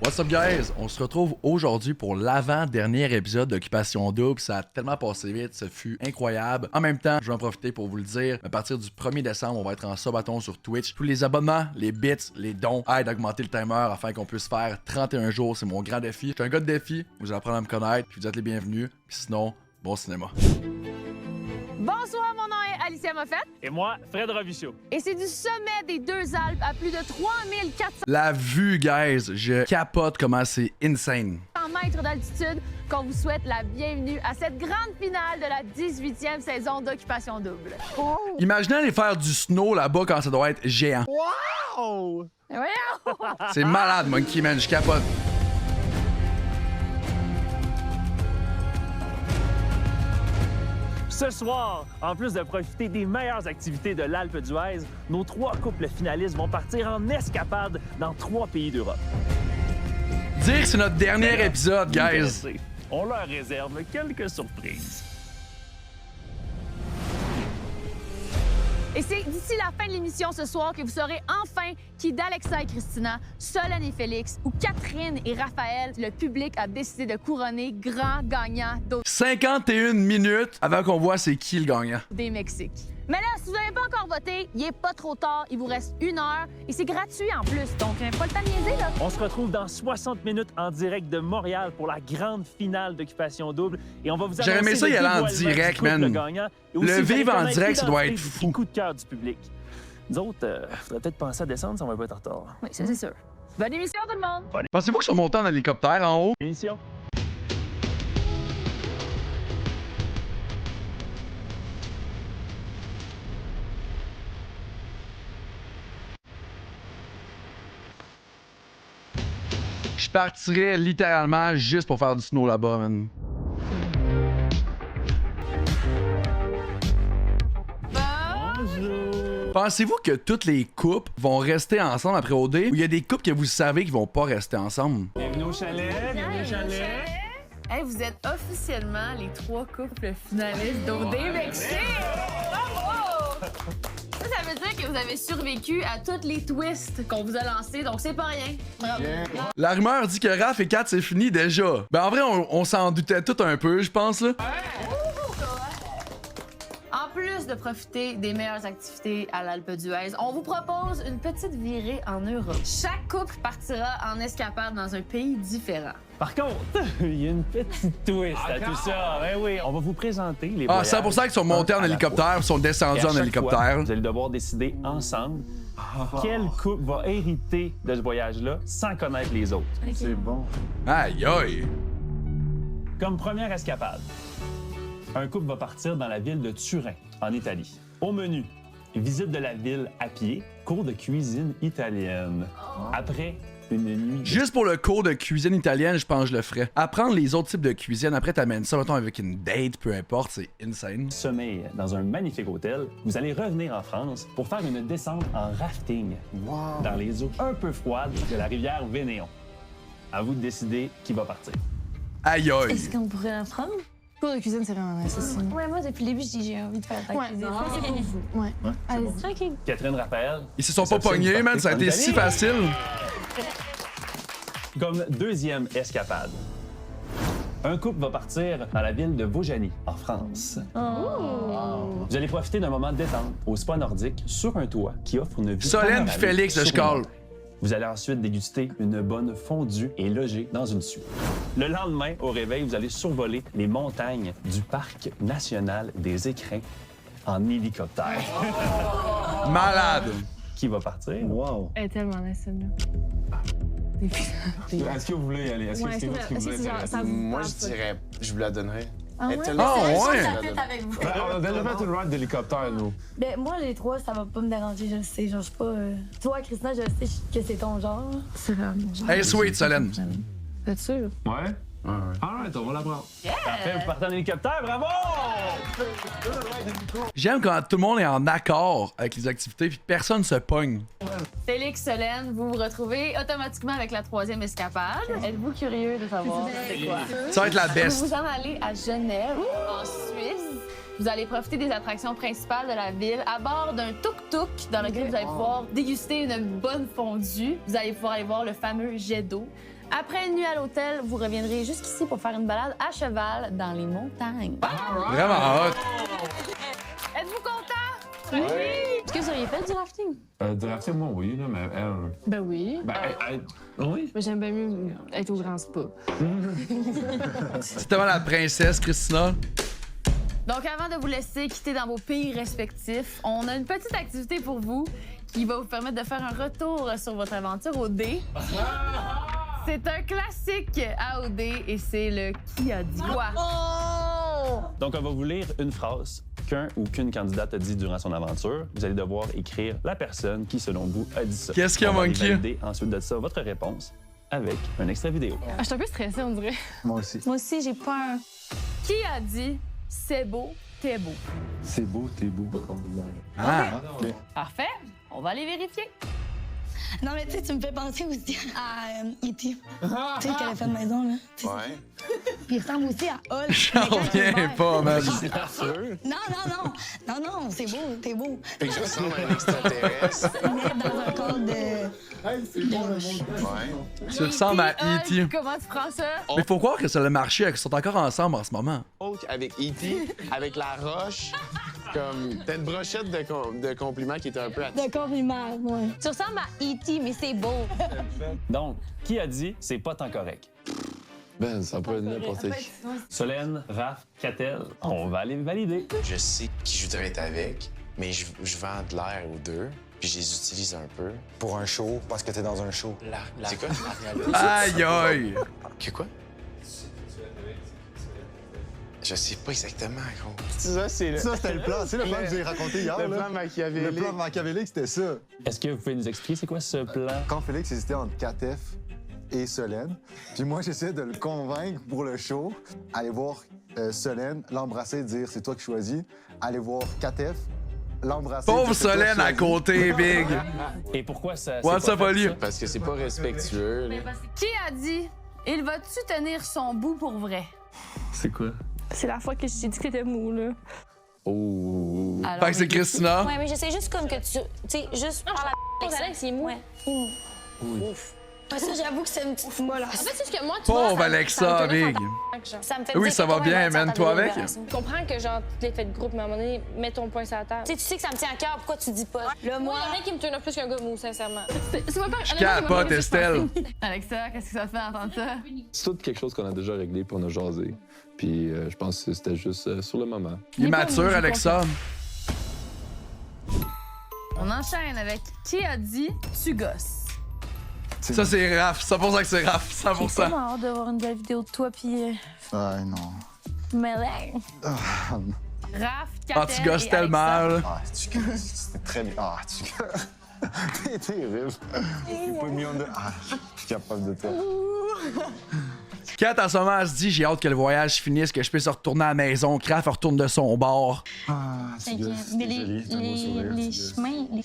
What's up guys? On se retrouve aujourd'hui pour l'avant-dernier épisode d'Occupation Double. Ça a tellement passé vite, ce fut incroyable. En même temps, je vais en profiter pour vous le dire, à partir du 1er décembre, on va être en sabaton sur Twitch. Tous les abonnements, les bits, les dons aident à augmenter le timer afin qu'on puisse faire 31 jours. C'est mon grand défi. Je suis un gars de défi, vous allez apprendre à me connaître, puis vous êtes les bienvenus. Puis sinon, bon cinéma. Bonsoir, mon nom est Alicia Moffett. Et moi, Fred Rovicio. Et c'est du sommet des Deux Alpes à plus de 3400 La vue, guys, je capote comment c'est insane. mètres d'altitude qu'on vous souhaite la bienvenue à cette grande finale de la 18e saison d'Occupation Double. Oh. Imaginez aller faire du snow là-bas quand ça doit être géant. Wow! Voyons! C'est malade, Monkey Man, je capote. Ce soir, en plus de profiter des meilleures activités de l'Alpe d'Huez, nos 3 couples finalistes vont partir en escapade dans 3 pays d'Europe. Dire que c'est notre dernier épisode, guys. On leur réserve quelques surprises. Et c'est d'ici la fin de l'émission ce soir que vous saurez enfin qui d'Alexa et Christina, Solène et Félix ou Catherine et Raphaël, le public a décidé de couronner grand gagnant 51 minutes avant qu'on voit c'est qui le gagnant. des Mexiques. Mais là, si vous n'avez pas encore voté, il est pas trop tard, il vous reste 1 heure et c'est gratuit en plus, donc pas le temps de niaiser, là. On se retrouve dans 60 minutes en direct de Montréal pour la grande finale d'Occupation Double. Et on va vous J'aurais aimé ça y aller en direct, man. Le vivre en direct, ça doit être fou. Coup de cœur du public. Nous autres, faudrait peut-être penser à descendre si on va pas être en retard. Oui, ça c'est sûr. Bonne émission tout le monde! Pensez-vous que je suis monté en hélicoptère en haut? Émission. Je partirais littéralement juste pour faire du snow là-bas, man. Pensez-vous que toutes les couples vont rester ensemble après OD? Ou il y a des couples que vous savez qui vont pas rester ensemble? Bienvenue au chalet, bienvenue au chalet. Hey, vous êtes officiellement les 3 couples finalistes d'OD Mexique! Bravo! Ça veut dire que vous avez survécu à tous les twists qu'on vous a lancés, donc c'est pas rien. Bravo! La rumeur dit que Raph et Kat, c'est fini déjà. Ben en vrai, on s'en doutait tout un peu, je pense, là. En plus de profiter des meilleures activités à l'Alpe d'Huez, on vous propose une petite virée en Europe. Chaque couple partira en escapade dans un pays différent. Par contre, il y a une petite twist à tout ça. Ben oui, on va vous présenter les Ah, voyages. c'est pour ça qu'ils sont montés en un à la hélicoptère, fois. ils sont Et descendus à en chaque hélicoptère. fois, vous allez devoir décider ensemble quel couple va hériter de ce voyage-là sans connaître les autres. C'est bon. Aïe aïe! Comme première escapade, un couple va partir dans la ville de Turin, en Italie. Au menu, visite de la ville à pied, cours de cuisine italienne. Après, une nuit de Juste pour le cours de cuisine italienne, je pense que je le ferais. Apprendre les autres types de cuisine, après t'amènes ça, mettons, avec une date, peu importe, c'est insane. sommeil dans un magnifique hôtel, vous allez revenir en France pour faire une descente en rafting dans les eaux un peu froides de la rivière Vénéon. À vous de décider qui va partir. Aïe aïe! Est-ce qu'on pourrait la prendre? Cours de cuisine, c'est vraiment nice aussi. Ouais, moi, depuis le début, je dis j'ai envie de faire ta Ouais, cuisine. c'est pour vous. Ouais. Allez-y. OK. Catherine, Raphaël. Ils se sont pas réception pognés, du man, ça a été party si en Italie. facile. Comme deuxième escapade, un couple va partir dans la ville de Vaujany, en France. Vous allez profiter d'un moment de détente au spa nordique sur un toit qui offre une vue Solène panoramique puis Félix, sur je le cale. monde. Vous allez ensuite déguster une bonne fondue et loger dans une suite. Le lendemain, au réveil, vous allez survoler les montagnes du Parc national des Écrins en hélicoptère. Malade! Qui va partir? Wow. Elle est tellement nice, celle-là. Est-ce que vous voulez y aller? Est-ce que c'est vous qui vous intéresse? Moi, je dirais, je vous la donnerais. Ah ouais? Ah ouais? Ça fait avec vous. On a déjà fait une ride d'hélicoptère, nous. Ben, moi, les 3, ça va pas me déranger, je le sais. Genre, je suis pas. Toi, Christina, je sais que c'est ton genre. C'est vraiment mon genre. Hey, sweet, Solène. T'es sûr? Ouais? Alright, on va la prendre. Parfait, vous partez en hélicoptère, bravo! J'aime quand tout le monde est en accord avec les activités puis personne se pogne. Félix, Solène, vous vous retrouvez automatiquement avec la 3e escapade. Êtes-vous curieux de savoir c'est quoi? Ça va être la Vous best. vous en allez à Genève, en Suisse. Vous allez profiter des attractions principales de la ville à bord d'un tuk-tuk dans lequel vous allez pouvoir déguster une bonne fondue. Vous allez pouvoir aller voir le fameux jet d'eau. Après une nuit à l'hôtel, vous reviendrez jusqu'ici pour faire une balade à cheval dans les montagnes. Vraiment hot. Êtes-vous content? Oui! Est-ce que vous auriez fait du rafting? Du rafting, moi, oui, là, mais elle. Ben oui. Oui. Mais j'aime bien mieux être au grand spa. C'est tellement la princesse, Christina. Donc, avant de vous laisser quitter dans vos pays respectifs, on a une petite activité pour vous qui va vous permettre de faire un retour sur votre aventure au dé. C'est un classique à OD et c'est le qui a dit quoi. Donc, on va vous lire une phrase qu'un ou qu'une candidate a dit durant son aventure. Vous allez devoir écrire la personne qui, selon vous, a dit ça. Qu'est-ce qu'il y a, On va Monkey? valider ensuite de ça votre réponse avec un extrait vidéo. Je suis un peu stressée, on dirait. Moi aussi. Moi aussi, j'ai peur. Qui a dit c'est beau, t'es beau? C'est beau, t'es beau. Ah. Parfait. On va aller vérifier. Non, mais tu sais, tu me fais penser aussi à E.T. Tu sais, qu'elle a fait de maison, là. Tu sais, Ouais. Puis il ressemble aussi à Hulk. J'en mais quand il est reviens vert. pas, man. Non, c'est beau, t'es beau. Fait que je ressemble à un extraterrestre. Mais dans un corps de roche. Ouais. Tu ressembles à Qui, E.T. comment tu prends ça? Mais faut croire que ça a marché, qu'ils sont encore ensemble en ce moment. Hulk avec E.T., avec la roche, comme. T'as une brochette de compliments qui était un peu. De compliments, ouais. Tu ressembles à E.T., mais c'est beau. Donc, qui a dit c'est pas tant correct? Ben, ça peut être n'importe qui. Solène, Raph, Catel, on va aller valider. Je sais qui je voudrais être avec, mais je vends de l'air aux deux, puis je les utilise un peu. Pour un show, parce que t'es dans un show. C'est quoi? Aïe, aïe. Que quoi? Je sais pas exactement, gros. Ça, c'est le. Ça, c'était le plan. C'est le plan que vous avez raconté hier. Le là. plan machiavélique. Le plan machiavélique, c'était ça. Est-ce que vous pouvez nous expliquer c'est quoi ce plan? Quand Félix hésitait entre Katef et Solène, puis moi, j'essayais de le convaincre pour le show. Aller voir Solène, l'embrasser, dire c'est toi qui choisis. Aller voir Katef, l'embrasser. Pauvre dire, c'est toi qui Solène à choisis. côté, Big. Et pourquoi ça? What's c'est up, pas fait, Oli? ça? Parce que c'est pas respectueux, là. Qui a dit il va-tu tenir son bout pour vrai? C'est quoi? C'est la fois que j'ai dit que t'étais mou, là. Oh. Alors, Fait que c'est Christina. Ouais, mais je sais juste comme que tu sais, juste par la... Alex, il est mou. Ouais. Ça, j'avoue que c'est une petite molasse. En fait, c'est juste que moi, tu vois, Pauvre ça Alexa, me tenait Big. Ça me fait Oui, dire ça que va toi, bien, Emma, man. t'as Toi ta avec? libération. Je comprends que, genre, tu l'effet de groupe, mais à un moment donné, mets ton poing sur la table. Tu sais que ça me tient à cœur, pourquoi tu dis pas? Là, Moi, moi, il y en a qui me tournent plus qu'un gars mou, sincèrement. C'est pas Je capote, Estelle. Alexa, qu'est-ce que ça te fait d'entendre ça? C'est tout quelque chose qu'on a déjà réglé puis on a jasé. Puis je pense que c'était juste sur le moment. Immature, Alexa. On enchaîne avec qui a dit tu gosses? Ça, c'est Raph. 100% que c'est Raph. 100%. hâte de voir une belle vidéo de toi puis Ouais, non. Mélène. Raph, Catel Ah, tu gosses et tellement, Alexa. là. Ah, tu gosses. C'était très bien. Ah, tu gosses. T'es terrible. J'ai pas mis en de. Ah, je suis capable de toi. Kat, en ce moment, elle se dit j'ai hâte que le voyage finisse, que je puisse retourner à la maison. Kraft retourne de son bord. Ah, tu gosses. mais T'es jolie, t'as un beau sourire, les tu gosses. chemins... Les...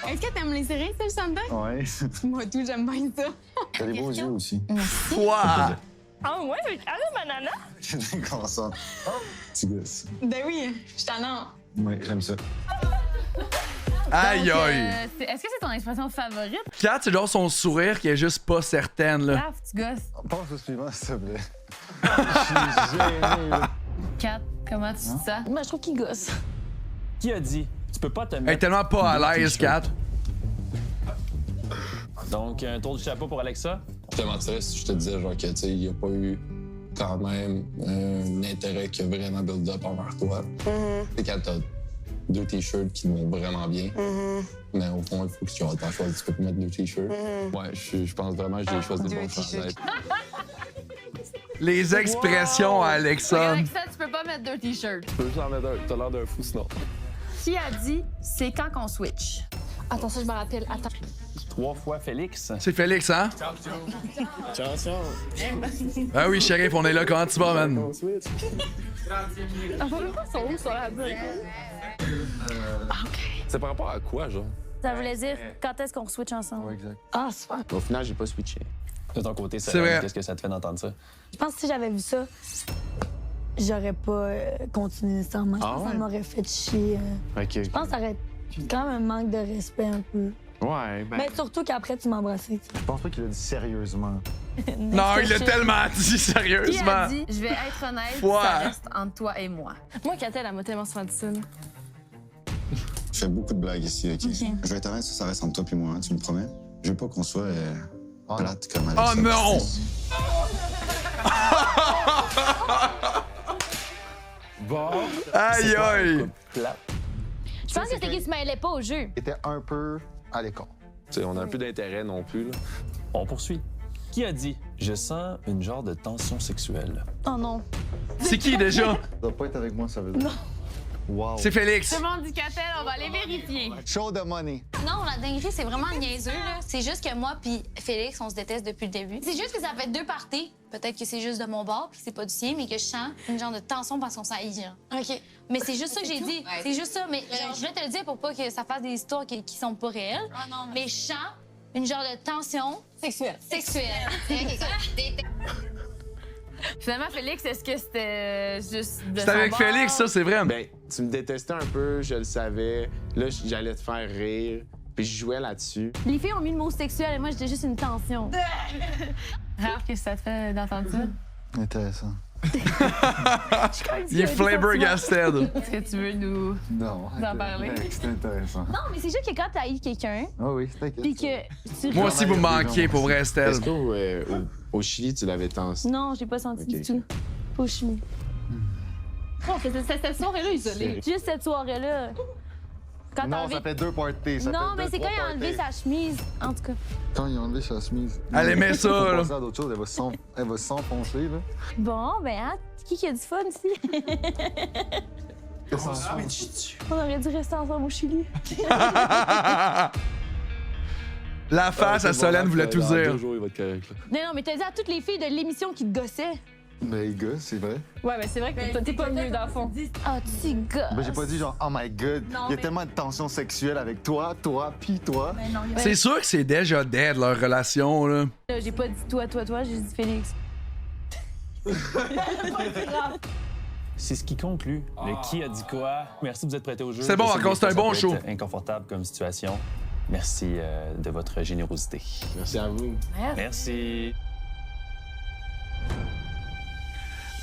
Est-ce que t'aimes les séries, ça, le Sunday? Ouais. Moi, tout, j'aime bien ça. T'as des beaux yeux aussi. Quoi? Ah ouais, avec Anna Banana? J'ai des consents. Tu gosses. Ben oui, je t'en ai. Ouais, j'aime ça. Aïe, Donc, aïe. est-ce que c'est ton expression favorite? Kat, c'est genre son sourire qui est juste pas certaine, là. Raph, tu gosses. Pense au suivant, s'il te plaît. Je suis gêné, là. Kat, comment tu dis ça? Ben, je trouve qu'il gosse. Qui a dit tu peux pas te Elle est mettre... tellement pas à l'aise, Kat. Donc, un tour du chapeau pour Alexa. Je te mentirais si je te disais genre que tu sais, il n'y a pas eu quand même un intérêt qui a vraiment build up envers toi. C'est quand t'as 2 t-shirts qui te vont vraiment bien. Mais au fond, il faut que tu aies ta choix. Tu peux te mettre 2 t-shirts. Ouais, je pense vraiment que j'ai choisi le bon chandail. Les expressions à Alexa. Alexa, tu peux pas mettre 2 t-shirts. Tu peux juste en mettre un. T'as l'air d'un fou sinon. Qui a dit c'est quand qu'on switch? Attends, ça, je me rappelle. Attends. 3 fois Félix. C'est Félix, hein? Ciao, ciao. Ah oui, shérif, on est là. Comment tu vas, man? C'est par rapport à quoi, genre? Ça voulait dire quand est-ce qu'on switch ensemble? Ouais, exact. Ah, super. Au final, j'ai pas switché. De ton côté, C'est Solène, vrai. qu'est-ce que ça te fait d'entendre ça? Je pense que si j'avais vu ça, j'aurais pas continué nécessairement. Je pense que ça ouais? m'aurait fait chier. Ok. Je pense que ça aurait quand même un manque de respect un peu. Ouais, ben. Mais surtout qu'après, tu m'as embrassé. Je pense pas qu'il a dit sérieusement. Non, il l'a tellement dit, Qui sérieusement. a dit, je vais être honnête, Ouais. ça reste entre toi et moi. Moi, Catel, elle m'a tellement souvent dit ça. là. Je fais beaucoup de blagues ici, OK? Je vais être honnête, ça reste entre toi et moi, hein, tu me promets? Je veux pas qu'on soit plate comme Alex. Oh non! Bon. Aïe aïe! Je pense que c'était qu'il se mêlait pas au jeu. Il était un peu à l'écart. T'sais, on a un peu d'intérêt non plus, là. On poursuit. Qui a dit, je sens une genre de tension sexuelle? Oh non. C'est qui déjà? Ça doit pas être avec moi, ça veut dire. Non. Wow. C'est Félix. Tout le monde dit Catel, on va aller vérifier. Show de money. Non, la dinguerie, c'est vraiment niaiseux, là. C'est juste que moi puis Félix, on se déteste depuis le début. C'est juste que ça fait 2 parties. Peut-être que c'est juste de mon bord puis c'est pas du sien, mais que je sens une genre de tension parce qu'on s'haït, genre. OK. Mais c'est juste ça que j'ai dit. C'est juste ça. Mais genre, je voulais te le dire pour pas que ça fasse des histoires qui sont pas réelles. Ah non, Mais je sens une genre de tension sexuel. sexuelle. Finalement, Félix, est-ce que c'était juste de C'est avec son Félix, ça, bord? c'est vrai. Ben, tu me détestais un peu, je le savais. Là, j'allais te faire rire. Puis je jouais là-dessus. Les filles ont mis le mot sexuel et moi, j'étais juste une tension. Raph, qu'est-ce que ça te fait d'entendre ça? Intéressant. Il est flabbergasted. Est-ce que tu veux nous Non. en parler? C'était intéressant. Non, mais c'est juste que quand t'as haï quelqu'un, Ah oui, t'inquiète. puis que tu... Moi aussi, vous me manquez, pour vrai, Estelle. Est-ce qu'au Chili, tu l'avais tendu? Non, j'ai pas senti Ok, du tout. Pas au chimie. Oh, c'était cette soirée-là isolée. Juste cette soirée-là. Quand t'as Non, enlevé... ça fait 2 parties. Ça Non, fait mais deux, c'est quand trois il a enlevé parties. sa chemise, en tout cas. Quand il a enlevé sa chemise. Elle aimait ça, Faut là. passer à d'autres choses, elle va s'enfoncer, là. Bon, ben, hein, qui a du fun ici? On aurait dû rester ensemble au Chili. La face à Solène voulait tout dire. il va être correct, là. Non, mais t'as dit à toutes les filles de l'émission qui te gossaient. Mais les gars, c'est vrai. Ouais, mais c'est vrai que t'es pas mieux dans le fond. Ah, tu gosses. Ben, j'ai pas dit genre, oh my god, il y a tellement de tension sexuelle avec toi, pis toi. C'est sûr que c'est déjà dead, leur relation, là. Là, j'ai pas dit toi, j'ai dit Félix. C'est ce qui conclut le qui a dit quoi. Merci de vous être prêté au jeu. C'est bon, Je sais encore, que c'est un ça bon peut show. être inconfortable comme situation. Merci de votre générosité. Merci à vous. Merci.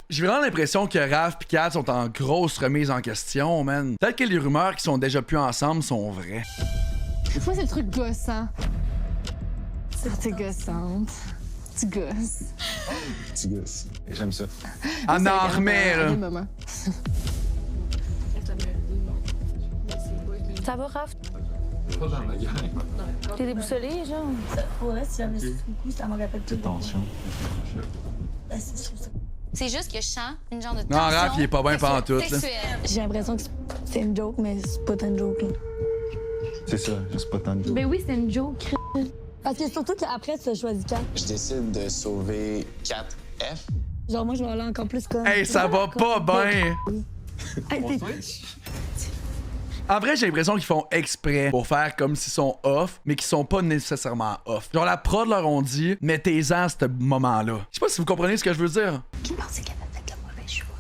J'ai vraiment l'impression que Raph et Kat sont en grosse remise en question, man. Peut-être que les rumeurs qui sont déjà plus ensemble sont vraies. Moi, c'est le truc gossant. T'es gossante. Tu gosses. Petit gosse. J'aime ça. En armée, là. Moment. Ça va, Raph? T'es déboussolé, genre? Pour vrai, si jamais je suis coup, ça me rappelle tout. Tension. C'est juste que je sens une genre de Non, tension Raph, il est pas bien pantoute, là. sexuelle. J'ai l'impression que c'est une joke, mais c'est pas tant une joke, là. C'est ça, juste pas tant de Ben oui, c'est une joke. Parce que surtout qu'après, tu as choisi 4. Je décide de sauver 4F. Genre, moi, je vais aller encore plus comme. Hey, ça va pas bien. Hey, t'es- En vrai, j'ai l'impression qu'ils font exprès pour faire comme s'ils sont off, mais qu'ils sont pas nécessairement off. Genre, la prod leur ont dit, mettez-en à ce moment-là. Je sais pas si vous comprenez ce que je veux dire. Qui pensait qu'elle avait fait le mauvais choix?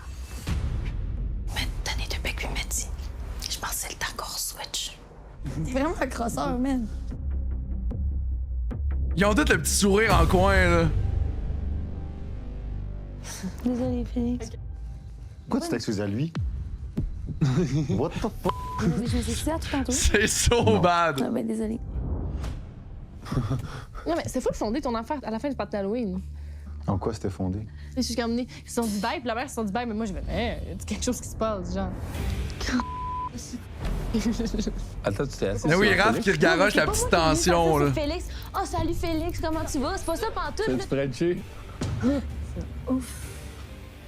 Mais donner deux becs puis m'a dit. Je pense que c'est le temps qu'on switch. T'es vraiment un crosseur, man. Ils ont tous le petit sourire en coin, là. Désolée, Félix. Pourquoi tu t'excuses à lui? What the fuck? Je me suis excusée à tout tantôt. C'est so bad. Ah ben, désolée. Non, mais c'est fou de fonder ton affaire à la fin du party d'Halloween. En quoi c'était fondé? Je suis comme, ils se sont dit bye, puis la mère se sont dit bye, mais moi, je vais, il y a quelque chose qui se passe, genre. Attends, tu t'es assis. Mais oui, sur Raph Félix? qui regaroche la petite tension, là. C'est Félix. Oh, salut Félix, comment tu vas? C'est pas ça pantoute, là. Frenché?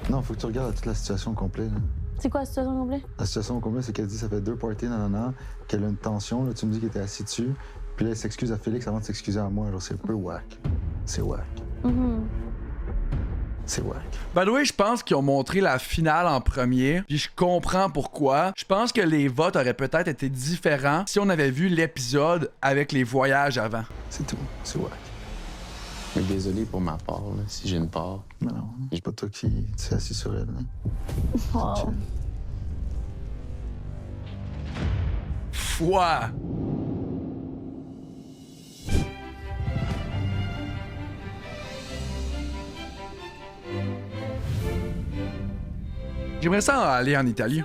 Non, faut que tu regardes toute la situation complète, là. C'est quoi la situation complète? La situation au complet, c'est qu'elle dit ça fait 2 parties, nanana, qu'elle a une tension, là, tu me dis qu'elle était assis dessus, puis là, elle s'excuse à Félix avant de s'excuser à moi. Genre, c'est un peu whack. C'est whack. C'est whack. By the way, je pense qu'ils ont montré la finale en premier, puis je comprends pourquoi. Je pense que les votes auraient peut-être été différents si on avait vu l'épisode avec les voyages avant. C'est tout. C'est whack. Mais désolé pour ma part, là, si j'ai une part. Mais non, c'est pas toi qui t'es assis sur elle, hein. Oh. Chill. Foi! J'aimerais ça aller en Italie.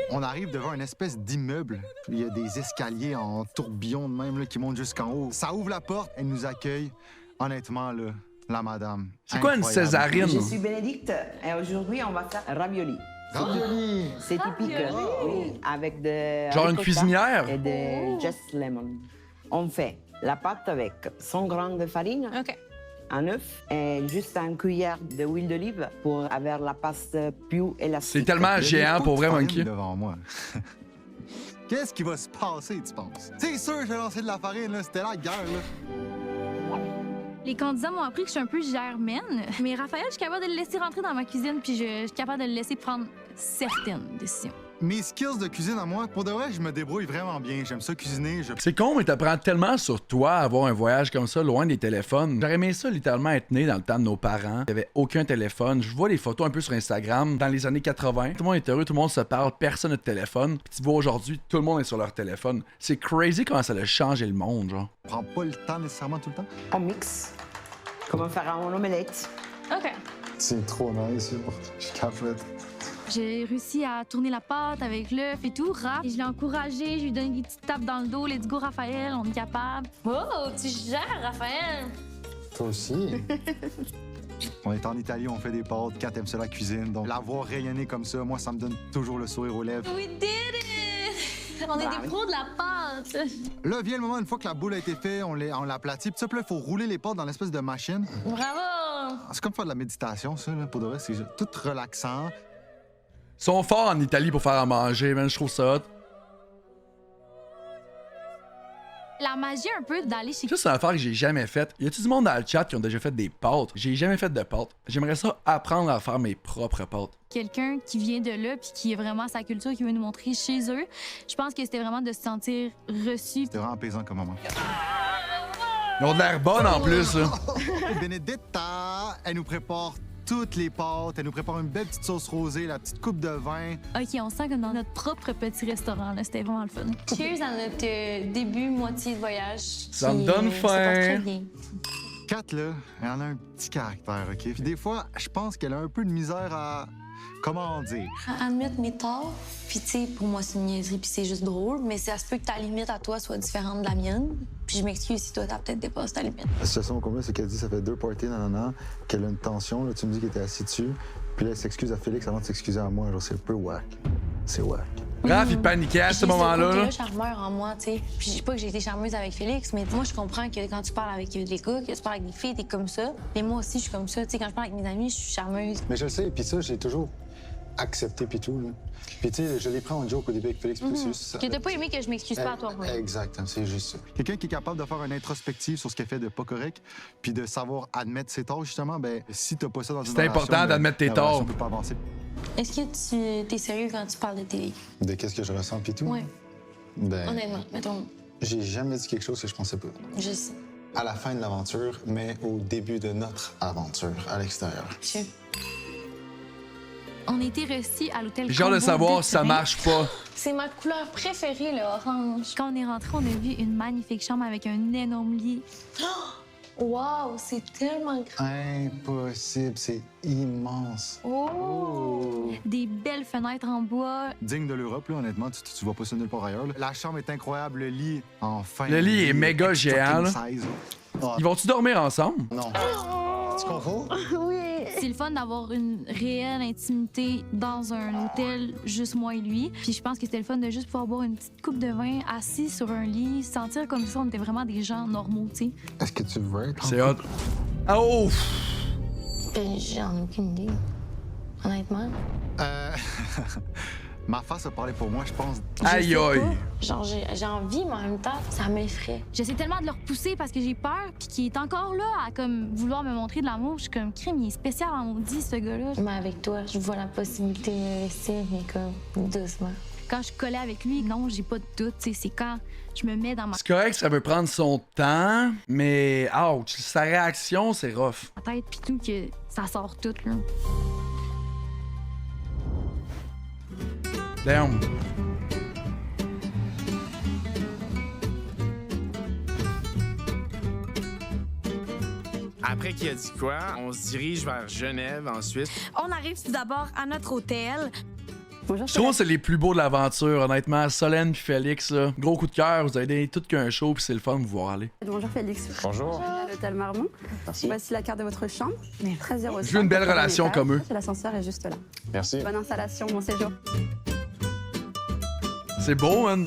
On arrive devant une espèce d'immeuble. Il y a des escaliers en tourbillon de même là, qui montent jusqu'en haut. Ça ouvre la porte, elle nous accueille. Honnêtement, là, la madame. C'est quoi une césarine? Je suis Bénédicte et aujourd'hui, on va faire ravioli. Ravioli! C'est typique, oui, avec de... Genre une ricotta cuisinière? Et de just lemon. On fait la pâte avec 100 g de farine, un œuf et juste une cuillère d'huile d'olive pour avoir la pâte plus élastique. C'est tellement géant pour vrai, Monkey. Devant moi. Qu'est-ce qui va se passer, tu penses? C'est sûr que j'ai lancé de la farine, là. C'était la guerre, là. Les candidats m'ont appris que je suis un peu germaine, mais Raphaël, je suis capable de le laisser rentrer dans ma cuisine puis je suis capable de le laisser prendre certaines décisions. Mes skills de cuisine à moi, pour de vrai, je me débrouille vraiment bien. J'aime ça cuisiner. C'est con, mais t'apprends tellement sur toi à avoir un voyage comme ça, loin des téléphones. J'aurais aimé ça littéralement être né dans le temps de nos parents. Il y avait aucun téléphone. Je vois les photos un peu sur Instagram dans les années 80. Tout le monde est heureux, tout le monde se parle, personne n'a de téléphone. Puis tu vois aujourd'hui, tout le monde est sur leur téléphone. C'est crazy comment ça a changé le monde, genre. On prend pas le temps nécessairement tout le temps. On mixe. Comment faire un omelette. OK. C'est trop nice, je capote. J'ai réussi à tourner la pâte avec l'œuf et tout. Raph, et je l'ai encouragé, je lui ai donné des petites tapes dans le dos. Let's go, Raphaël, on est capable. Oh, tu gères, Raphaël. Toi aussi. On est en Italie, on fait des pâtes. Kat aime ça la cuisine. Donc, la voir rayonner comme ça, moi, ça me donne toujours le sourire aux lèvres. We did it! On est des pros de la pâte. Là, vient le moment, une fois que la boule a été faite, on l'aplatit. Puis ça, puis là, il faut rouler les pâtes dans l'espèce de machine. Bravo! C'est comme faire de la méditation, ça, là, pour de vrai. C'est tout relaxant. Ils sont forts en Italie pour faire à manger, man. Je trouve ça hot. La magie un peu d'aller chez... Ça, c'est une affaire que j'ai jamais faite. Y a-tu du monde dans le chat qui ont déjà fait des pâtes? J'ai jamais fait de pâtes. J'aimerais ça apprendre à faire mes propres pâtes. Quelqu'un qui vient de là puis qui est vraiment sa culture, qui veut nous montrer chez eux. Je pense que c'était vraiment de se sentir reçu. C'était vraiment apaisant comme moment. Ils ont de l'air bonnes en plus, là. Benedetta, elle nous prépare toutes les pâtes. Elle nous prépare une belle petite sauce rosée, la petite coupe de vin. OK, on sent comme dans notre propre petit restaurant. Là. C'était vraiment le fun. Cheers à notre début, moitié de voyage. Ça me donne se passe très faim. bien. Kat, là, elle en a un petit caractère, OK? Puis des fois, je pense qu'elle a un peu de misère à... Comment dire? À admettre mes torts, puis tu sais, pour moi, c'est une niaiserie, puis c'est juste drôle, mais ça se peut que ta limite à toi soit différente de la mienne. Puis je m'excuse si toi, t'as peut-être dépassé ta limite. La situation au complet, c'est qu'elle dit ça fait 2 parties, nanana, qu'elle a une tension. Là, tu me dis qu'elle était assis dessus. Puis là, elle s'excuse à Félix avant de s'excuser à moi. Genre, c'est un peu whack. C'est whack. Raph, il paniquait à ce moment-là. J'ai Là. charmeur en moi, tu sais. Puis je dis pas que j'ai été charmeuse avec Félix, mais moi, je comprends que quand tu parles avec des gars, que tu parles avec des filles, t'es comme ça. Et moi aussi, je suis comme ça. Tu sais, quand je parle avec mes amis, je suis charmeuse. Mais je le sais, puis ça, j'ai toujours accepté, puis tout. Là. Puis tu sais, je l'ai pris en joke au début avec Félix. Que t'as pas aimé que je m'excuse pas à toi. Ouais. Exact, c'est juste ça. Quelqu'un qui est capable de faire une introspective sur ce qu'elle fait de pas correct, puis de savoir admettre ses torts, justement, ben si t'as pas ça dans une relation... C'est important d'admettre tes torts. On peut pas avancer. Est-ce que tu es sérieux quand tu parles de télé? De qu'est-ce que je ressens, puis tout? Ouais. Ben, Honnêtement, mettons, j'ai jamais dit quelque chose que je pensais pas. je sais. À la fin de l'aventure, mais au début de notre aventure à l'extérieur. Je... On a été reçus à l'hôtel. J'ai hâte de savoir si ça Turin. marche pas. C'est ma couleur préférée, le orange. Quand on est rentré, on a vu une magnifique chambre avec un énorme lit. Wow, c'est tellement grand. Impossible, c'est immense. Oh! Des belles fenêtres en bois. Digne de l'Europe, là, honnêtement, tu vois pas ça nulle part ailleurs. Là. La chambre est incroyable, le lit, enfin. Le lit est méga extra géant, king là. size. Ils vont-tu dormir ensemble? Non. Tu comprends? Oui. C'est le fun d'avoir une réelle intimité dans un hôtel, juste moi et lui. Puis je pense que c'était le fun de juste pouvoir boire une petite coupe de vin assis sur un lit, sentir comme ça, on était vraiment des gens normaux, tu sais. Est-ce que tu veux être? C'est hot. Oh! J'en ai aucune idée. Honnêtement. Ma face a parlé pour moi, je pense. Aïe aïe! Genre, j'ai envie, mais en même temps, ça m'effraie. J'essaie tellement de le repousser parce que j'ai peur, puis qu'il est encore là à comme vouloir me montrer de l'amour. Je suis comme, crime, il est spécial en maudit, ce gars-là. Mais avec toi, je vois la possibilité de m'investir, mais comme doucement. Quand je collais avec lui, non, j'ai pas de doute. C'est quand je me mets dans ma C'est correct, ça veut prendre son temps, mais ouch, sa réaction, c'est rough. tête, puis tout, que ça sort tout, là. Damn. Après qu'il a dit quoi, on se dirige vers Genève, en Suisse. On arrive tout d'abord à notre hôtel. Je trouve que c'est les plus beaux de l'aventure, honnêtement. Solène puis Félix, là. Gros coup de cœur, vous avez donné tout qu'un show, puis c'est le fun de vous voir aller. Bonjour Félix. Bonjour. À l'hôtel Marmont. Merci. Voici la carte de votre chambre. 13,05. J'ai eu une belle relation comme eux. L'ascenseur est juste là. Merci. Bonne installation, bon séjour. C'est beau, man.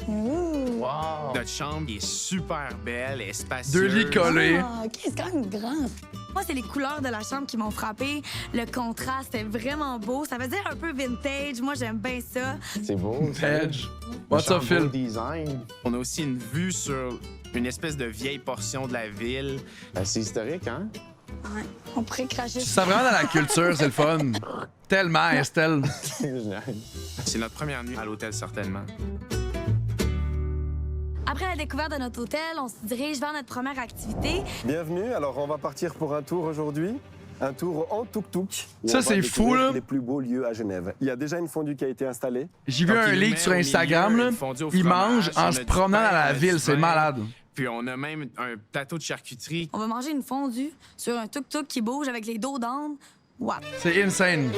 Wow. Notre chambre est super belle, elle est spacieuse. 2 lits collés. Ah, OK, c'est quand même grand. Moi, c'est les couleurs de la chambre qui m'ont frappé. Le contraste est vraiment beau. Ça veut dire un peu vintage. Moi, j'aime bien ça. C'est beau. Vintage. What's up, Phil? Design. On a aussi une vue sur une espèce de vieille portion de la ville. C'est historique, hein? Ouais, on pourrait cracher. Ça vraiment dans la culture, c'est le fun. Tellement, Estelle. C'est notre première nuit à l'hôtel, certainement. Après la découverte de notre hôtel, on se dirige vers notre première activité. Bienvenue, alors on va partir pour un tour aujourd'hui. Un tour en tuk-tuk. Ça, c'est fou, là. Les plus beaux lieux à Genève. Il y a déjà une fondue qui a été installée. J'ai vu un leak sur Instagram, là. Il mange en se promenant dans la ville, c'est malade. Puis on a même un plateau de charcuterie. On va manger une fondue sur un tuk-tuk qui bouge avec les dos d'âne. What? C'est insane.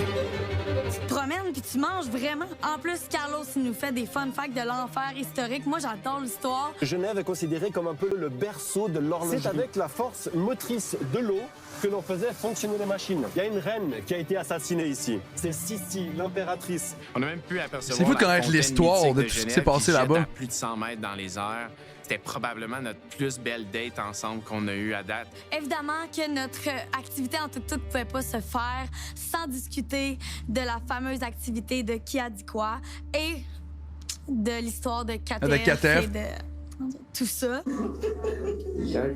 Tu te promènes puis tu manges vraiment. En plus, Carlos, il nous fait des fun facts de l'enfer historique. Moi, j'adore l'histoire. Genève est considérée comme un peu le berceau de l'horlogerie. C'est avec la force motrice de l'eau que l'on faisait fonctionner les machines. Il y a une reine qui a été assassinée ici. C'est Sissi, l'impératrice. On a même pu apercevoir. C'est fou de connaître l'histoire de tout ce qui s'est passé là-bas. À plus de 100 mètres dans les airs. C'était probablement notre plus belle date ensemble qu'on a eu à date. Évidemment que notre activité en tuk-tuk ne pouvait pas se faire sans discuter de la fameuse activité de qui a dit quoi et de l'histoire de Katef. Et de tout ça. J'ai hâte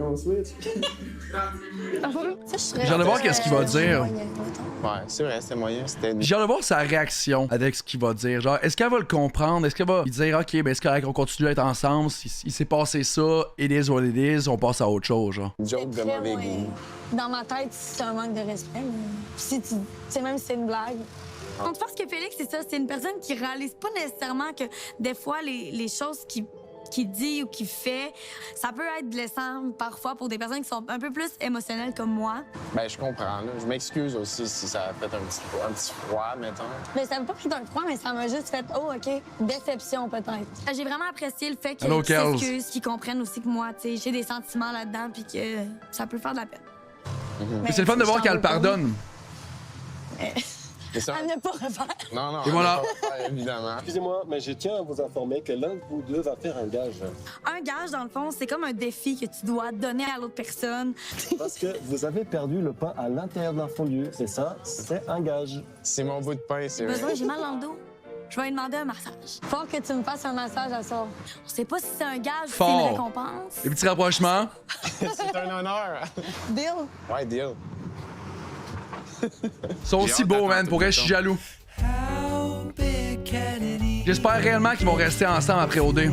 de voir qu'est-ce qu'il va dire. Ouais, c'est vrai, c'était moyen. J'ai hâte de voir sa réaction avec ce qu'il va dire. Genre, est-ce qu'elle va le comprendre? Est-ce qu'elle va lui dire, OK, ben, est-ce qu'on continue à être ensemble? Il s'est passé ça, it is what it is, on passe à autre chose, genre. Joke de mauvais goût. Dans ma tête, c'est un manque de respect. Si tu sais, même si c'est une blague. En tout cas, ce que Félix, c'est ça, c'est une personne qui réalise pas nécessairement que des fois, les choses qu'il dit ou qu'il fait, ça peut être blessant parfois pour des personnes qui sont un peu plus émotionnelles comme moi. Ben, je comprends, là. Je m'excuse aussi si ça a fait un petit froid, mettons. Mais ça veut pas être un froid, mais ça m'a juste fait, oh, OK, déception peut-être. J'ai vraiment apprécié le fait qu'ils s'excusent, qu'ils comprennent aussi que moi, tu sais, j'ai des sentiments là-dedans puis que ça peut faire de la peine. Mais c'est le fun de voir qu'elle pardonne. À ne pas refaire. Non, et voilà. Évidemment. Excusez-moi, mais je tiens à vous informer que l'un de vous deux va faire un gage. Un gage, dans le fond, c'est comme un défi que tu dois donner à l'autre personne. Parce que vous avez perdu le pain à l'intérieur de la fondue. C'est ça, c'est un gage. C'est mon bout de pain, c'est vrai. J'ai mal dans le dos. Je vais lui demander un massage. Faut que tu me fasses un massage à ça. On sait pas si c'est un gage ou si c'est une récompense. Les petits rapprochements. C'est un honneur. Deal? Ouais, deal. Ils sont aussi beaux, man. Pour vrai, je suis jaloux. J'espère réellement qu'ils vont rester ensemble après OD.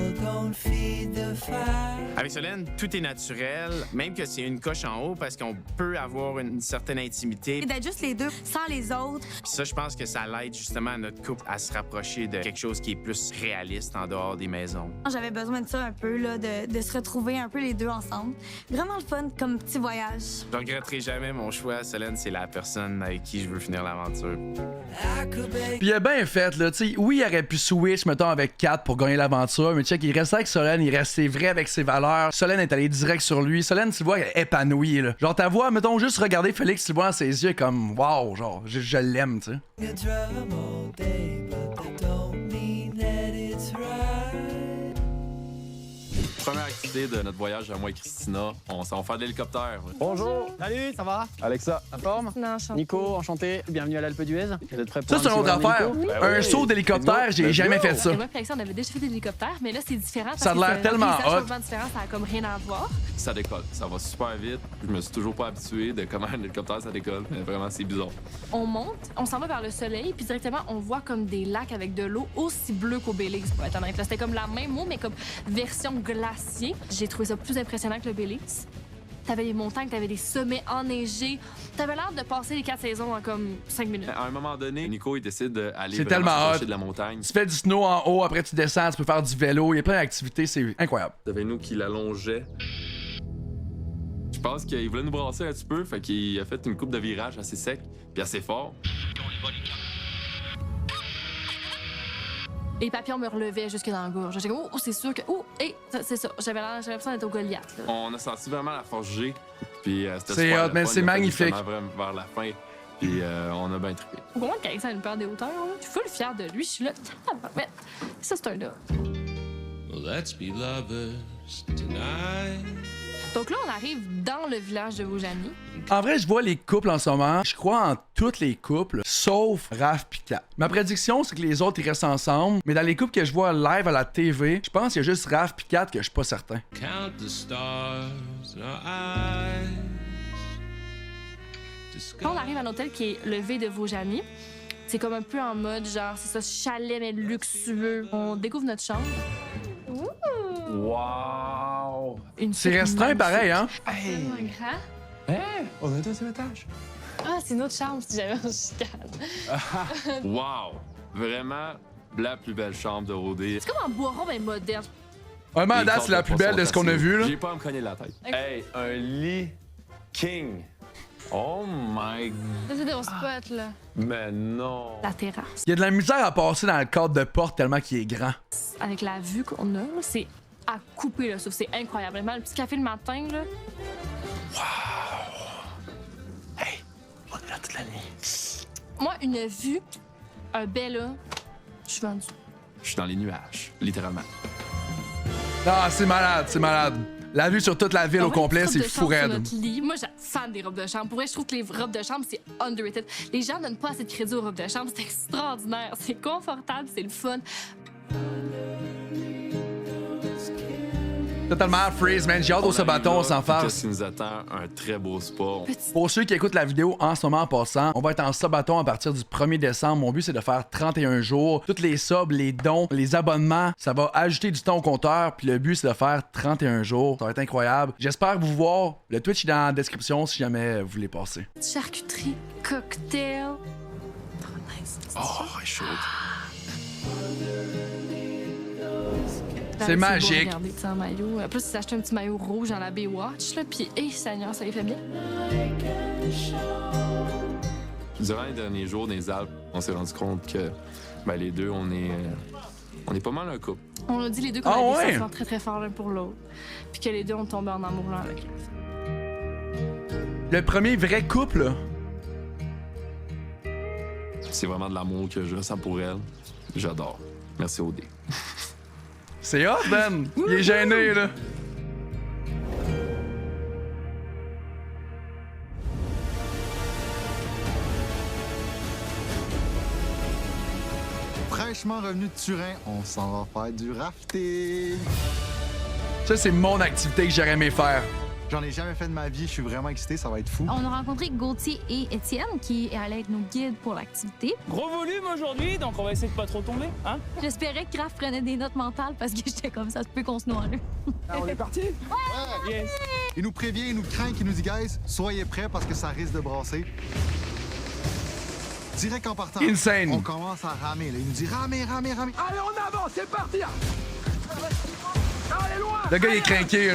Avec Solène, tout est naturel, même que c'est une coche en haut parce qu'on peut avoir une certaine intimité. Et d'être juste les deux, sans les autres. Puis ça, je pense que ça l'aide justement à notre couple à se rapprocher de quelque chose qui est plus réaliste en dehors des maisons. J'avais besoin de ça un peu, là, de se retrouver un peu les deux ensemble. Vraiment le fun comme petit voyage. Je regretterai jamais mon choix. Solène, c'est la personne avec qui je veux finir l'aventure. Puis il a bien fait, là. T'sais, oui, il aurait pu switch, mettons, avec Kat pour gagner l'aventure, mais check, il restait avec Solène, il restait vrai avec ses valeurs. Solène est allée direct sur lui. Solène, tu vois, elle est épanouie, là. Genre, ta voix, mettons, juste regarder Félix, tu vois, dans ses yeux, comme, wow, genre, je l'aime, tu sais. Première activité de notre voyage à moi et Christina, on s'en va faire de l'hélicoptère. Bonjour. Salut, ça va? Alexa. La forme? Nico, enchanté. Bienvenue à l'Alpe d'Huez. Vous êtes prêts pour Ça, c'est une autre affaire. Un saut d'hélicoptère, j'ai jamais fait ça. Moi et Alexandre, on avait déjà fait de l'hélicoptère, mais là, c'est différent. Ça a l'air tellement hot. Différent, ça a comme rien à voir. Ça décolle, ça va super vite. Je me suis toujours pas habitué de comment un hélicoptère ça décolle, mais vraiment, c'est bizarre. On monte, on s'en va vers le soleil, puis directement, on voit comme des lacs avec de l'eau aussi bleue qu'Obélix, pour être honnête. C'était comme la même eau, mais comme version glacier. J'ai trouvé ça plus impressionnant que l'Obélix. T'avais des montagnes, t'avais des sommets enneigés. T'avais l'air de passer les 4 saisons en comme 5 minutes. À un moment donné, Nico, il décide d'aller C'est tellement hot. de la montagne. Tu fais du snow en haut, après tu descends, tu peux faire du vélo. Il y a plein d'activités, c'est incroyable. T'avais nous qui l'allongeait. Je pense qu'il voulait nous brasser un petit peu, fait qu'il a fait une coupe de virage assez sec puis assez fort. Les papillons me relevaient jusque dans la gorge. J'étais comme, oh, c'est sûr que. Oh, hey, c'est ça. J'avais l'impression d'être au Goliath. Là. On a senti vraiment la force G. Puis c'était c'est super hot, mais c'est magnifique. Vraiment vers la fin. Puis on a bien trippé. Au moment qu'Alex a une peur des hauteurs, je suis full fière de lui. Je suis là, mais ça, c'est un là. Well, let's be lovers tonight. Donc là, on arrive dans le village de Vaujany. En vrai, je vois les couples en ce moment. Je crois en toutes les couples, sauf Raph pis Kat. Ma prédiction, c'est que les autres, ils restent ensemble. Mais dans les couples que je vois live à la TV, je pense qu'il y a juste Raph pis Kat que je suis pas certain. Count the stars in our eyes. Quand on arrive à l'hôtel qui est le V de Vaujany, c'est comme un peu en mode genre, c'est ça, chalet mais luxueux. On découvre notre chambre. Ouh! Wow! C'est restreint pareil, hein? Hey! Grand. Hey! On a un deuxième étage. Ah, c'est notre chambre si jamais on se chicane. Wow! Vraiment la plus belle chambre de Rodé. C'est comme un bois rond mais moderne. Vraiment, à date, c'est la plus belle de ce qu'on a vu, là. J'ai pas à me cogner la tête. Hey, un lit king. Oh my god. C'est des spots, là. Mais non. La terrasse. Il y a de la misère à passer dans le cadre de porte tellement qu'il est grand. Avec la vue qu'on a, c'est à couper le souffle. C'est incroyable. Vraiment, le petit café le matin, là. Wow! Hey, on est là toute la nuit. Moi, une vue, un bel là, je suis vendue. Je suis dans les nuages, littéralement. Ah, c'est malade, c'est malade. La vue sur toute la ville au complet, c'est fou raide. Moi, j'ai fan des robes de chambre. Pour vrai, je trouve que les robes de chambre, c'est underrated. Les gens donnent pas assez de crédit aux robes de chambre. C'est extraordinaire. C'est confortable, c'est le fun. Totalement freeze, man. J'ai hâte au Sabaton, on s'en fasse. Qu'est-ce qui nous attend? Un très beau sport. Pour ceux qui écoutent la vidéo en ce moment en passant, on va être en Sabaton à partir du 1er décembre. Mon but, c'est de faire 31 jours. Toutes les subs, les dons, les abonnements, ça va ajouter du temps au compteur. Puis le but, c'est de faire 31 jours. Ça va être incroyable. J'espère vous voir. Le Twitch est dans la description si jamais vous voulez passer. Charcuterie, cocktail. Oh, chaud. C'est magique. Regardez, tu sais, en maillot. En plus, ils s'achètent un petit maillot rouge dans la Baywatch, là. Puis, Seigneur, ça les fait bien. Durant les derniers jours des Alpes, on s'est rendu compte que les deux, on est pas mal un couple. On a dit les deux qu'on avait des sentiments très très forts l'un pour l'autre. Puis que les deux ont tombé en amour l'un avec l'autre. Le premier vrai couple, là. C'est vraiment de l'amour que je ressens pour elle. J'adore. Merci OD. C'est hot, Ben! Il est gêné, là. Fraîchement revenu de Turin, on s'en va faire du rafting. Ça, c'est mon activité que j'aurais aimé faire. J'en ai jamais fait de ma vie, je suis vraiment excité, ça va être fou. On a rencontré Gauthier et Étienne qui allaient être nos guides pour l'activité. Gros volume aujourd'hui, donc on va essayer de pas trop tomber, hein? J'espérais que Raph prenait des notes mentales parce que j'étais comme ça, se peut qu'on se noie là. Ah, on est parti? Ouais! Yes. Il nous prévient, il nous craint, il nous dit, guys, soyez prêts parce que ça risque de brasser. Direct en partant, Insane. On commence à ramer. Là. Il nous dit ramer, ramer, ramer. Allez, on avance, c'est parti! Allez, loin! Le gars, il est craqué.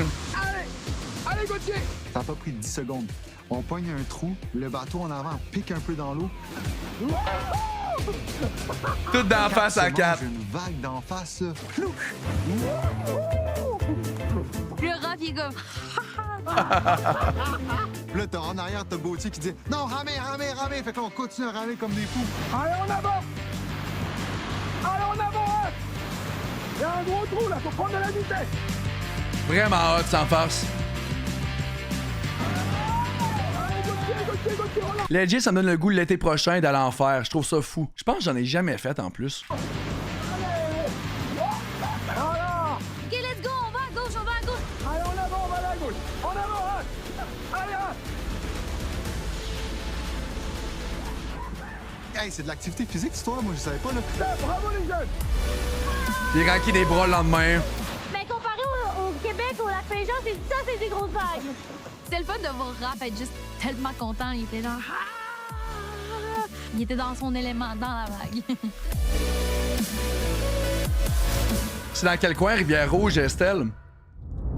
Allez, Gauthier! Ça n'a pas pris 10 secondes. On pogne un trou, le bateau en avant pique un peu dans l'eau. Tout d'en face à 4. Une vague d'en face, là. Le Raph, il est comme... Là, t'as en arrière, t'as Gauthier qui dit « Non, ramer, ramer, ramer! » Fait que là, on continue à ramer comme des fous. Allez, on avance! Allez, on avance! Il y a un gros trou, là, faut prendre de la vitesse! Vraiment hot, sans farce. Legit, ça me donne le goût l'été prochain d'aller en faire. Je trouve ça fou. Je pense que j'en ai jamais fait en plus. OK, let's go, on va à gauche, on va à gauche. Allez, on avance, on va à gauche. On avance, allez, Hey, c'est de l'activité physique, cette histoire, moi, je savais pas, là. Bravo, les jeunes! Il est ranqué des bras le lendemain. Mais comparé au Québec, au lac Saint-Jean, c'est des grosses vagues. C'était le fun de voir Raph être juste tellement content. Il était genre... Il était dans son élément, dans la vague. C'est dans quel coin, Rivière-Rouge, Estelle?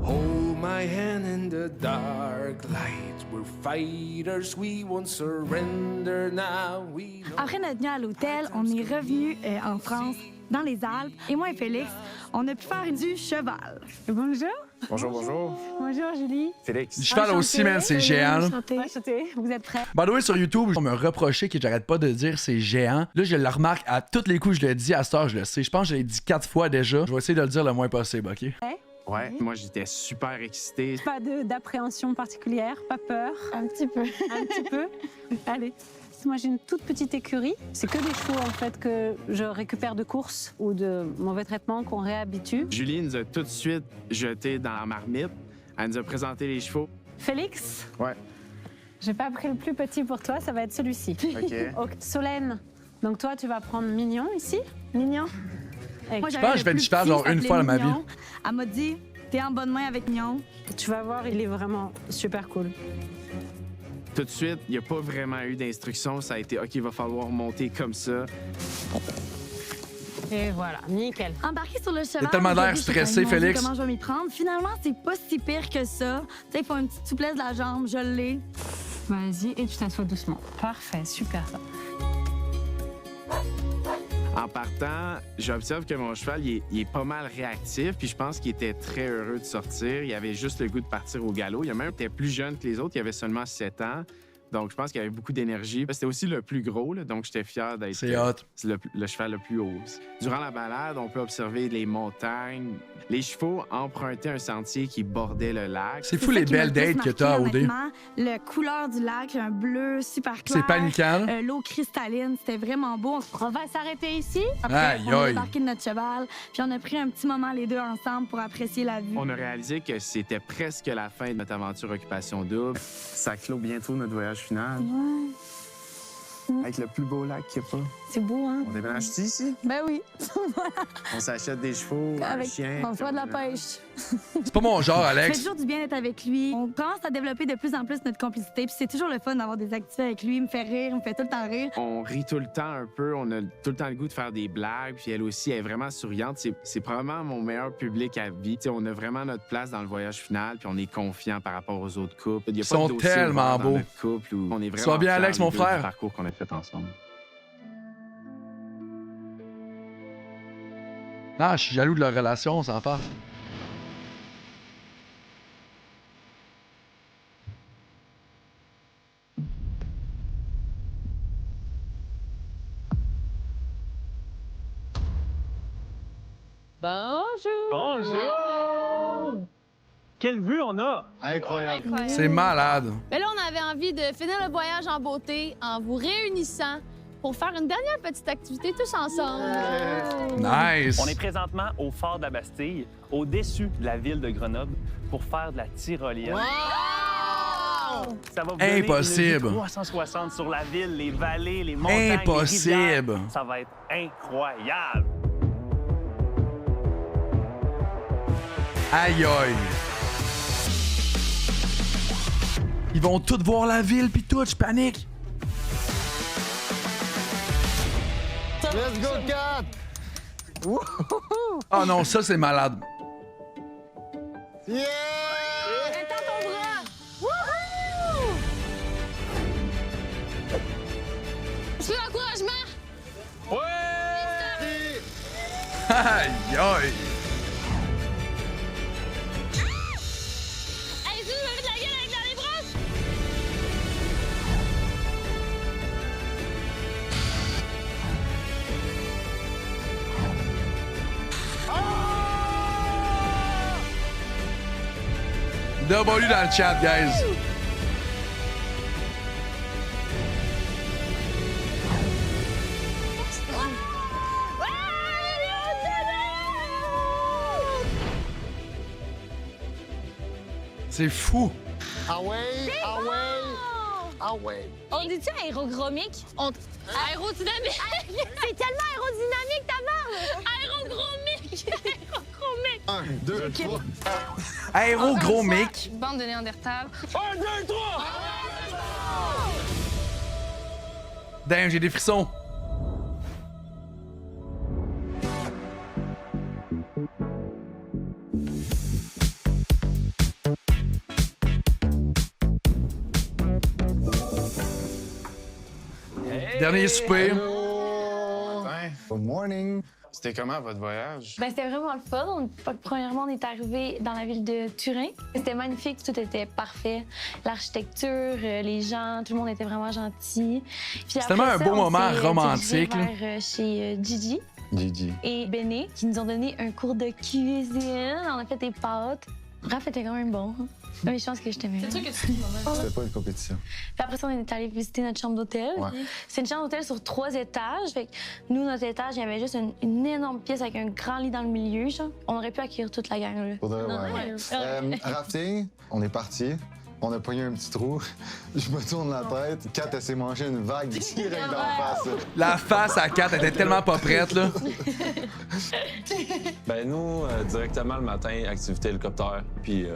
Hold my my hand in the dark light. We're fighters, we won't surrender now. We know. Après notre nuit à l'hôtel, on est revenu en France, dans les Alpes. Et moi et Félix, on a pu faire du cheval. Bonjour. Bonjour, bonjour. Bonjour, Julie. Félix. Du cheval aussi, man, c'est géant. Enchanté. Vous êtes prêts? By the way, sur YouTube, on me reprochait que j'arrête pas de dire c'est géant. Là, je le remarque à tous les coups, je le dis à cette heure, je le sais. Je pense que je l'ai dit 4 fois déjà. Je vais essayer de le dire le moins possible, OK? Ouais, moi j'étais super excité. Pas d'appréhension particulière, pas peur. Un petit peu. Un petit peu. Allez. Moi, j'ai une toute petite écurie. C'est que des chevaux, en fait, que je récupère de courses ou de mauvais traitements qu'on réhabitue. Julie nous a tout de suite jeté dans la marmite. Elle nous a présenté les chevaux. Félix, Ouais. j'ai pas pris le plus petit pour toi, ça va être celui-ci. OK. Solène, donc toi, tu vas prendre Mignon ici. Mignon. Moi, Je pense que je fais du cheval genre une fois dans ma vie. Elle m'a dit, t'es en bonne main avec Mignon. Tu vas voir, il est vraiment super cool. Tout de suite, il n'y a pas vraiment eu d'instruction. Ça a été, OK, il va falloir monter comme ça. Et voilà, nickel. Embarquer sur le cheval. Il a tellement l'air aujourd'hui, stressé, j'étais comme, mon Dieu, Félix. Comment je vais m'y prendre? Finalement, c'est pas si pire que ça. Tu sais, il faut une petite souplesse de la jambe, je l'ai. Vas-y, et tu t'assois doucement. Parfait, super. En partant, j'observe que mon cheval, il est pas mal réactif, puis je pense qu'il était très heureux de sortir. Il avait juste le goût de partir au galop. Il a même été plus jeune que les autres, il avait seulement 7 ans. Donc, je pense qu'il avait beaucoup d'énergie. C'était aussi le plus gros, là, donc j'étais fier d'être le cheval le plus haut. Durant la balade, on peut observer les montagnes. Les chevaux empruntaient un sentier qui bordait le lac. C'est fou les belles dates que t'as, OD. La couleur du lac, un bleu super clair. C'est paniquant. L'eau cristalline, c'était vraiment beau. On va s'arrêter ici. Après, Aïe, on a aïe. embarqué de notre cheval, puis on a pris un petit moment les deux ensemble pour apprécier la vue. On a réalisé que c'était presque la fin de notre aventure Occupation Double. Ça clôt bientôt notre voyage final. Avec le plus beau lac qu'il n'y a pas. C'est beau, hein? On déménage-tu ici? Ben oui. Voilà. On s'achète des chevaux, un chien. On fait de la pêche. C'est pas mon genre, Ça Alex. fait toujours du bien d'être avec lui. On commence à développer de plus en plus notre complicité. Puis c'est toujours le fun d'avoir des activités avec lui. Il me fait rire, il me fait tout le temps rire. On rit tout le temps un peu, on a tout le temps le goût de faire des blagues, puis elle aussi elle est vraiment souriante. C'est probablement mon meilleur public à vie. T'sais, on a vraiment notre place dans le voyage final, puis on est confiant par rapport aux autres couples. Il y a Ils pas de sont dossier tellement ouvert dans beaux. notre couple où on est vraiment Sois bien, fiers, Alex, les mon deux, frère. du parcours qu'on a fait ensemble. Non, je suis jaloux de leur relation, on s'en parle. Bonjour! Bonjour! Quelle vue on a! Incroyable! C'est malade. Mais là, on avait envie de finir le voyage en beauté en vous réunissant pour faire une dernière petite activité tous ensemble. Nice. On est présentement au Fort de la Bastille, au-dessus de la ville de Grenoble, pour faire de la tyrolienne. Ça va vous donner Impossible. une vue 360 sur la ville, les vallées, les montagnes, Impossible. les rivières. Ça va être incroyable. Aïe aïe. Ils vont tous voir la ville pis tout, je panique. Let's go, Kat! Oh non, ça c'est malade. Yeah! Étends ton bras! Wouhou! C'est l'encouragement! Ouais! Aïe aïe. Allez, tu me mets de la gueule avec dans les bras! W dans le chat, guys. C'est fou. Ah ouais, ah ouais, ah ouais. On dit-tu aérogromique? Aérodynamique! C'est tellement aérodynamique, ta barbe! Aérogromique! Aérogromique! 1, 2, 3. Aéro gros mic. Bande de Néandertal. 1, 2, 3! Damn, j'ai des frissons. Dernier souper. Good morning. C'était comment votre voyage? Ben, c'était vraiment le fun. Premièrement, on est arrivé dans la ville de Turin. C'était magnifique, tout était parfait. L'architecture, les gens, tout le monde était vraiment gentil. C'est tellement un beau moment romantique. Vers chez Gigi et Béné, qui nous ont donné un cours de cuisine. On a fait des pâtes. Raph était quand même bon. Mais je pense que je t'aimais. C'est sûr que tu C'était pas une compétition. Puis après ça, on est allé visiter notre chambre d'hôtel. Ouais. C'est une chambre d'hôtel sur 3 étages. Fait que nous, notre étage, il y avait juste une énorme pièce avec un grand lit dans le milieu. Genre. On aurait pu accueillir toute la gang. Là. Faudrait, ouais. Rafting, on est parti. On a pogné un petit trou. Je me tourne la tête. Kat, elle s'est mangé une vague direct dans la face. La face à Kat était tellement pas prête, là. Ben nous, directement le matin, activité hélicoptère. Puis,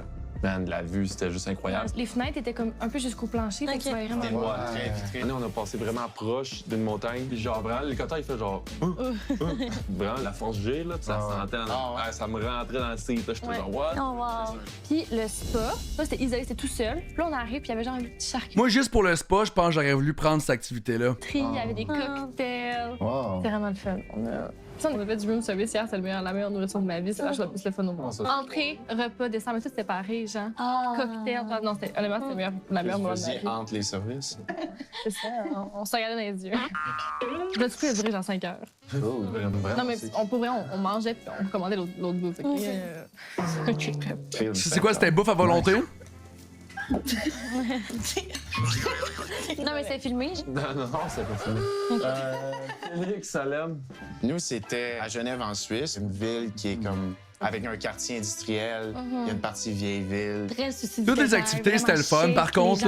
man, la vue, c'était juste incroyable. Les fenêtres étaient comme un peu jusqu'au plancher, fait que tu voyais vraiment Des mois très vitrées. Nous, on a passé vraiment proche d'une montagne. Puis genre, vraiment, l'hélicoptère, il fait genre... Vraiment, la force G, là, puis ça sentait... ça me rentrait dans le site. J'étais genre, what? Oh, wow. Puis le spa, ça, c'était isolé, c'était tout seul. Puis là, on arrive, puis il y avait genre un petit charcuterie. Moi, juste pour le spa, je pense que j'aurais voulu prendre cette activité-là. Il y avait des cocktails. Wow. C'était vraiment le fun. On a fait du room service hier, c'est la meilleure nourriture de ma vie. C'est la chose la plus le fun au monde. Entrée, repas, dessert, mais tout c'était pareil, genre. Cocktail, genre, non, honnêtement, c'était la meilleure moment de ma vie. Entre les services. C'est ça, on se regardait dans les yeux. Le coup, il a duré genre 5 heures. Oh, vraiment. Non, mais on pourrait, on mangeait puis on commandait l'autre bouffe. C'est quoi, c'était bouffe à volonté? Non, mais c'est filmé. Non, c'est pas filmé. Félix, Salem. Nous, c'était à Genève, en Suisse, une ville qui est comme avec un quartier industriel. Il y a une partie vieille ville. Très souci. Toutes les activités, c'était le fun. Par contre,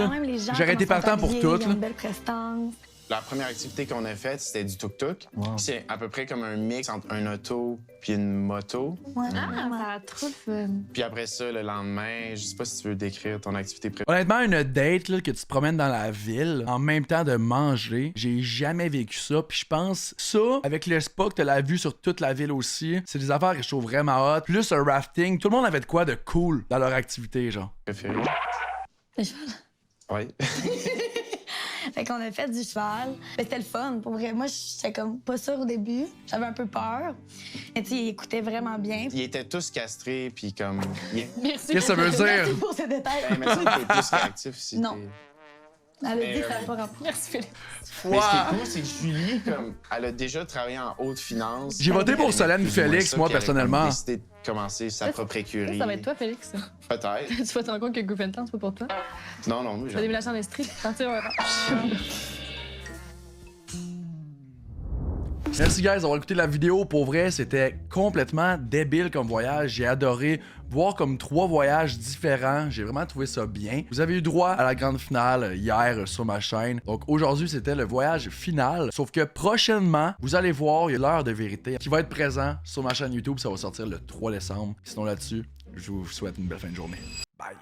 j'aurais été partant pour toutes. Une belle prestance. La première activité qu'on a faite, c'était du tuk-tuk. C'est à peu près comme un mix entre un auto puis une moto. Ouais, ça a trop le fun. Puis après ça, le lendemain, je sais pas si tu veux décrire ton activité préférée. Honnêtement, une date là, que tu te promènes dans la ville en même temps de manger, j'ai jamais vécu ça. Puis je pense ça, avec le spa que t'as la vue sur toute la ville aussi, c'est des affaires que je trouve vraiment hot. Plus un rafting, tout le monde avait de quoi de cool dans leur activité, genre. Préféré? Le cheval. Oui. Fait qu'on a fait du cheval. Mais c'était le fun, pour vrai. Moi, j'étais comme pas sûre au début. J'avais un peu peur. Mais tu sais, il écoutait vraiment bien. Ils étaient tous castrés, puis comme... Merci. Qu'est-ce que ça veut dire? Merci pour ces détails. Ben, mais t'es plus réactif si Non. Elle a dit Mais, que ça n'avait pas rapport. Merci, Félix. Mais ce qui est cool, c'est que Julie, comme, elle a déjà travaillé en haute finance. J'ai voté pour Solène Plus ou moins Félix, ça, moi, qu'elle a personnellement. décidé de commencer sa propre écurie. Ça va être toi, Félix. Peut-être. Tu vas te rendre compte que Gryffindor, c'est pas pour toi. Non, non, Tu vas déménager en Estrie, sentir un Merci guys d'avoir écouté la vidéo. Pour vrai, c'était complètement débile comme voyage. J'ai adoré voir comme 3 voyages différents. J'ai vraiment trouvé ça bien. Vous avez eu droit à la grande finale hier sur ma chaîne. Donc aujourd'hui, c'était le voyage final. Sauf que prochainement, vous allez voir, il y a l'heure de vérité qui va être présent sur ma chaîne YouTube. Ça va sortir le 3 décembre. Sinon là-dessus, je vous souhaite une belle fin de journée. Bye.